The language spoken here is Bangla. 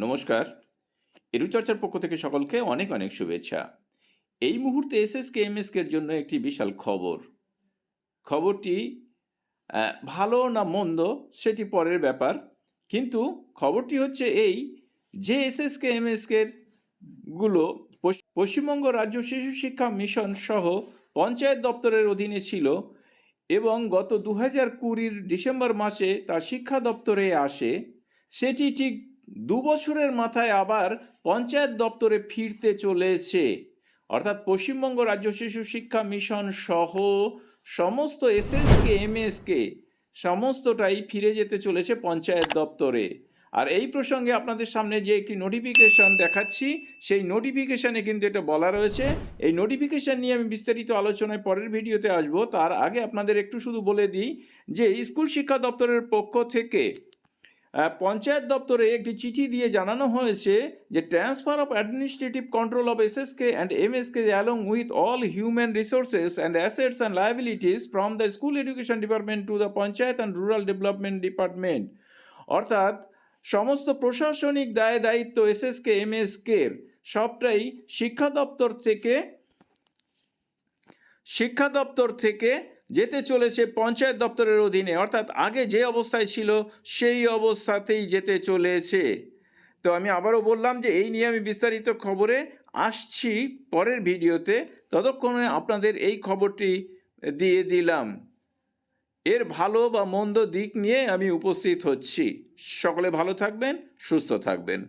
নমস্কার। এডুচার্চার পক্ষ থেকে সকলকে অনেক অনেক শুভেচ্ছা। এই মুহূর্তে এসএসকেএমএসকের জন্য একটি বিশাল খবরটি ভালো না মন্দ সেটি পরের ব্যাপার, কিন্তু খবরটি হচ্ছে এই যে এসএসকেএমএসকের গুলো পশ্চিমবঙ্গ রাজ্য শিশু শিক্ষা মিশন সহ পঞ্চায়েত দপ্তরের অধীনে ছিল এবং গত 2020 ডিসেম্বর মাসে তা শিক্ষা দপ্তরে আসে। সেটি ঠিক 2 বছরের মাথায় আবার পঞ্চায়েত দপ্তরে ফিরতে চলেছে, অর্থাৎ পশ্চিমবঙ্গ রাজ্য শিশু শিক্ষা মিশন সহ সমস্ত এসএসকেএমএসকে সমস্তটাই ফিরে যেতে চলেছে পঞ্চায়েত দপ্তরে। আর এই প্রসঙ্গে আপনাদের সামনে যে একটি নোটিফিকেশন দেখাচ্ছি, সেই নোটিফিকেশানে কিন্তু এটা বলা রয়েছে। এই নোটিফিকেশান নিয়ে আমি বিস্তারিত আলোচনায় পরের ভিডিওতে আসব। তার আগে আপনাদের একটু শুধু বলে দিই যে স্কুল শিক্ষা দপ্তরের পক্ষ থেকে পঞ্চায়েত দপ্তরে একটি চিঠি দিয়ে জানানো হয়েছে যে transfer of administrative control of SSK and MSK along with all human resources and assets and liabilities from the school education department to the panchayat and rural development department. অর্থাৎ সমস্ত প্রশাসনিক দায় দায়িত্ব এসএসকে এমএসকের সবটাই শিক্ষা দপ্তর থেকে যেতে চলেছে পঞ্চায়েত দপ্তরের অধীনে, অর্থাৎ আগে যে অবস্থায় ছিল সেই অবস্থাতেই যেতে চলেছে। তো আমি আবারও বললাম যে এই নিয়ে আমি বিস্তারিত খবরে আসছি পরের ভিডিওতে। ততক্ষণে আপনাদের এই খবরটি দিয়ে দিলাম। এর ভালো বা মন্দ দিক নিয়ে আমি উপস্থিত হচ্ছি। সকলে ভালো থাকবেন, সুস্থ থাকবেন।